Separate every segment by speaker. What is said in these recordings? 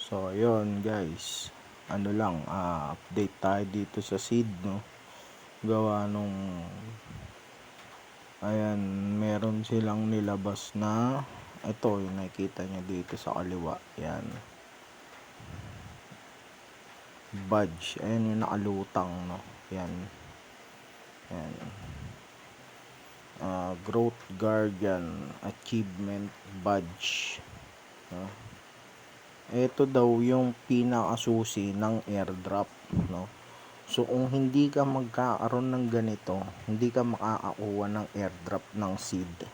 Speaker 1: So ayun guys, ano lang, update tayo dito sa seed, no. Gawa nung ayan, meron silang nilabas na ito, yung nakikita nyo dito sa kaliwa, yan, badge. Ayan yung nakalutang, no. Yan, yan, Growth Guardian Achievement Badge, no. Ito daw yung pinakasusi ng airdrop, no. So kung hindi ka magkakaroon ng ganito, hindi ka makakakuha ng airdrop ng seed.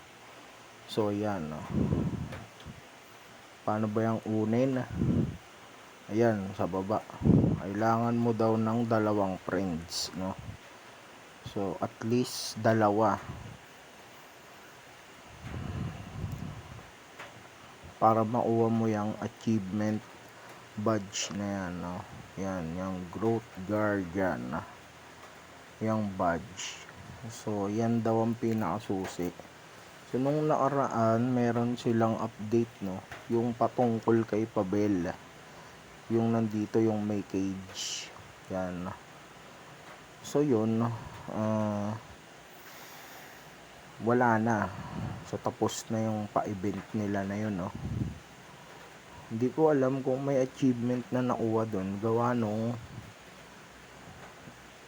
Speaker 1: So yan, no. Paano ba yung unin? Ayan, sa baba. Kailangan mo daw ng 2 friends, no. So at least 2 para makuha mo yung achievement badge na yan, no. Yan, yung Growth Guardian, yung badge. So yan daw ang pinakasusi. So nung nakaraan, meron silang update, no, yung patungkol kay Pabel, yung nandito yung may cage, yan. So yun, wala na. So tapos na yung pa-event nila na yun, no. Hindi ko alam kung may achievement na nakuha doon, gawa nung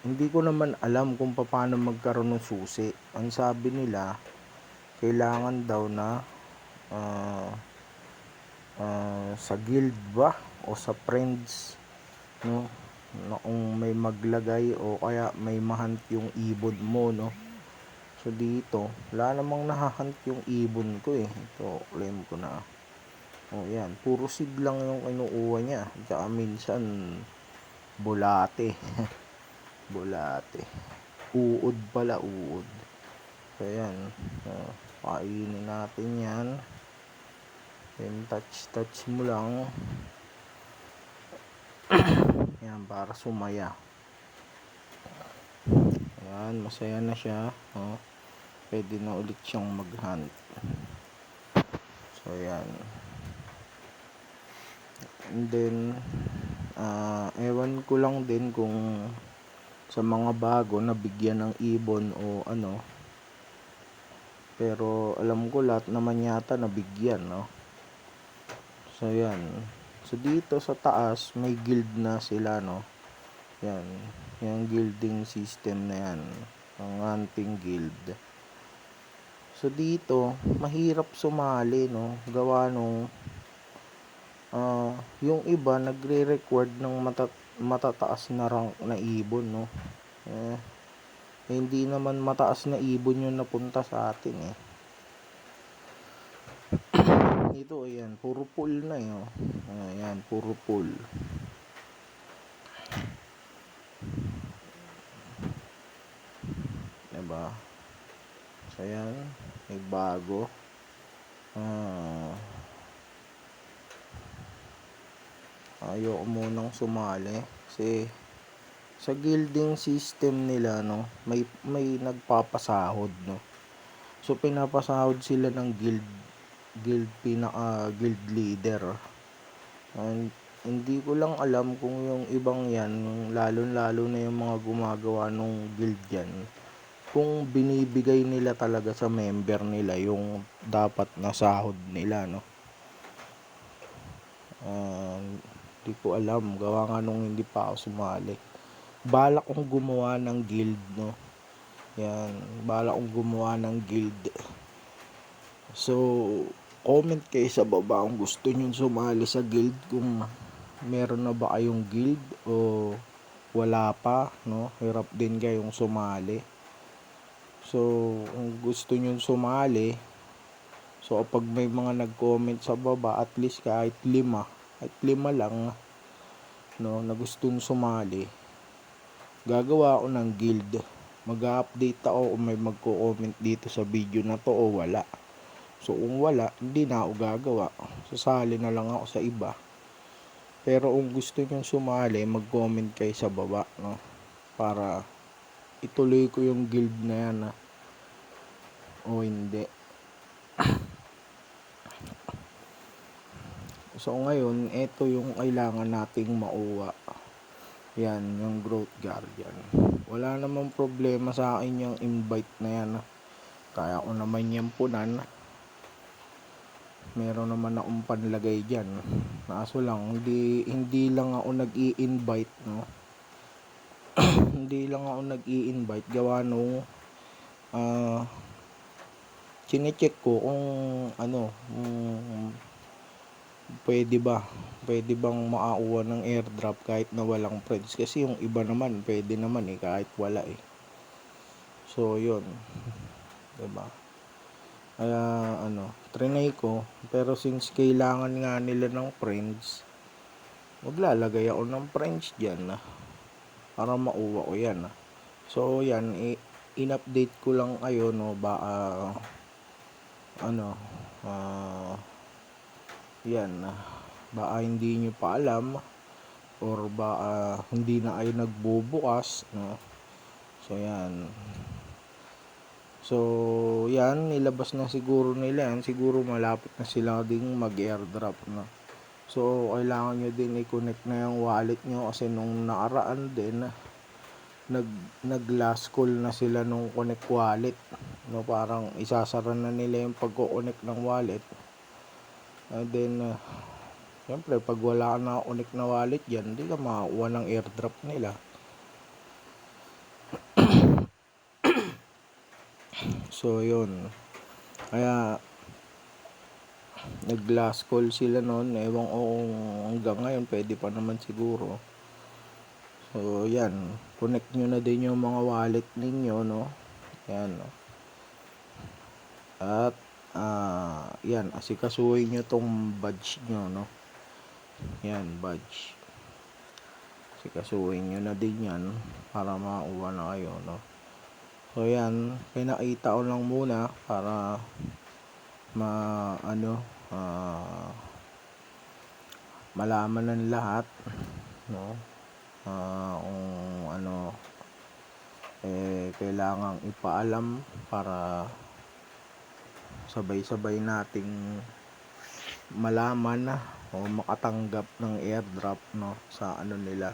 Speaker 1: hindi ko naman alam kung paano magkaroon ng susi. Ang sabi nila, kailangan daw na sa guild ba o sa friends, no, na kung may maglagay o kaya may mahunt yung ibon mo, no. So dito wala namang nahahunt yung ibon ko, ito claim ko na, yan, puro seed lang yung kinukuha niya, tsaka minsan bulate bulate, uod pala, uod. So yan, kainin natin yan. Then touch mo lang yan para sumaya. Yan, masaya na siya, pwede na ulit siyang mag-hunt. So yan, and then ewan ko lang din kung sa mga bago na bigyan ng ibon o ano, pero alam ko lahat naman yata nabigyan, no. So yan, so dito sa taas may guild na sila, no. Yan, yung guilding system na yan, ang hunting guild. So dito mahirap sumali, no, gawa nung yung iba nagre-record ng matataas na rank na ibon, no. Hindi naman mataas na ibon yung napunta sa atin, Dito ayan, puro pool na, ayan, puro pool. Diba? So ayan, may bago. Ayoko munang sumali kasi sa guilding system nila, no, may nagpapasahod, no. So pinapasahod sila ng guild leader. And hindi ko lang alam kung yung ibang yan, lalo na yung mga gumagawa nung guild yan, kung binibigay nila talaga sa member nila yung dapat na sahod nila, no. Hindi ko alam, gawa nga nung hindi pa ako sumali. Balak kong gumawa ng guild, no. Yan, balak kong gumawa ng guild. So comment kayo sa baba kung gusto nyo sumali sa guild, kung meron na ba kayong guild o wala pa, no. Hirap din kayong sumali. So kung gusto nyo sumali, so pag may mga nag-comment sa baba, at least kahit 5 lang, no, na gustong sumali, gagawa ako ng guild. Mag-update ako kung may magko-comment dito sa video na to o wala. So kung wala, hindi na ako gagawa, sasali na lang ako sa iba. Pero kung gusto nyo sumali, mag-comment kayo sa baba, no, para ituloy ko yung guild na yan, o hindi. So ngayon, ito yung kailangan nating mauwa. Yan, yung growth guardian. Wala namang problema sa akin yung invite na yan. Kaya ko naman yan punan. Meron naman akong panlagay dyan. Kaso lang, hindi lang ako nag-i-invite, no? Hindi lang ako nag-i-invite. Gawa nung chinecheck ko kung pwede bang makakuha ng airdrop kahit na walang friends, kasi yung iba naman pwede naman kahit wala so yun, diba? Kaya trinay ko, pero since kailangan nga nila ng friends, maglalagay ako ng friends dyan para mauwa ko yan so yan, in-update ko lang kayo, no? Yan, baka hindi nyo pa alam or baka hindi na kayo nagbubukas, no? So yan, nilabas na siguro nila yan, siguro malapit na sila ding mag-airdrop, no? So kailangan nyo din i-connect na yung wallet nyo, kasi nung nakaraan din nag last call na sila nung connect wallet, no? Parang isasara na nila yung pagko-connect ng wallet. And then siyempre pag wala ka na connect na wallet dyan, hindi ka makakuha ng airdrop nila. So yun, kaya nag last call sila noon, ewan ko kung hanggang ngayon pwede pa naman siguro. So yan, connect nyo na din yung mga wallet ninyo, no? Yan, no? At yan, asikasuhin nyo tong badge nyo, no? Yan, badge. Asikasuhin nyo na din yan para makakuha na kayo, no? So yan, pinakita ko lang muna para malaman ng lahat, no? Kung kailangang ipaalam para sabay-sabay nating malaman o makatanggap ng airdrop, no? Sa nila,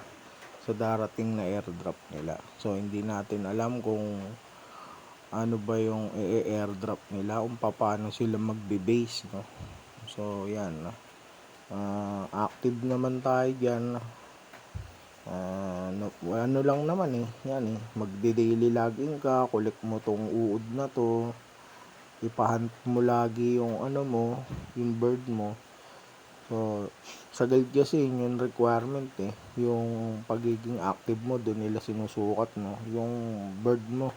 Speaker 1: sa darating na airdrop nila. So hindi natin alam kung ano ba yung airdrop nila, kung paano sila magbe-base, no? So yan, active naman tayo dyan. Lang naman yan magde-daily login ka, collect mo tong uod na to, ipahunt mo lagi yung yung bird mo. So sa guild kasi yung requirement yung pagiging active mo, doon nila sinusukat, no? Yung bird mo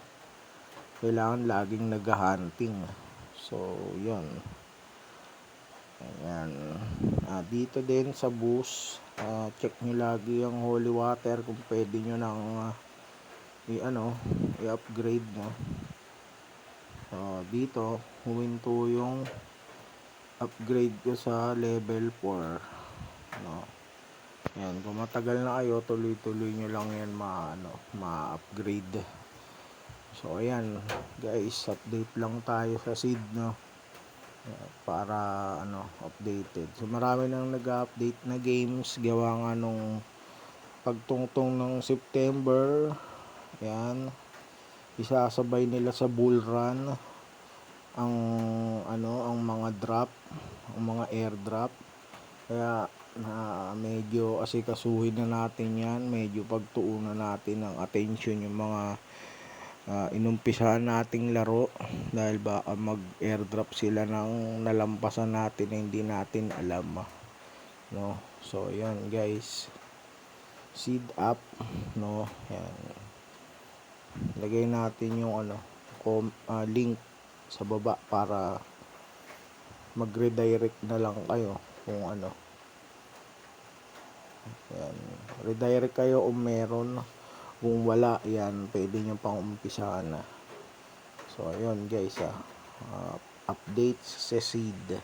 Speaker 1: kailangan laging nag-hunting. So yun, ayan. Dito din sa boost, check nyo lagi yung holy water kung pwede nyo nang i-upgrade, no? So dito huminto yung upgrade ko sa level 4, no? Yan, kung matagal na kayo, tuloy-tuloy nyo lang yan ma-upgrade. So ayan guys, update lang tayo sa seed, no? Para updated. So marami nang nag-update na games, gawa nga nung pagtungtong ng September. Yan, isasabay nila sa bull run ang mga drop, ang mga airdrop. Kaya medyo asikasuhin na natin yan, medyo pagtuunan natin ng attention yung mga inumpisahan nating laro, dahil baka mag-airdrop sila ng nalampasan natin na hindi natin alam, no? So yan guys, seed up, no? Yan, lagay natin yung link sa baba para mag-redirect na lang kayo kung yan, redirect kayo kung meron. Kung wala, yan, pwede nyo pang umpisahan na. So ayun guys, update sa seed.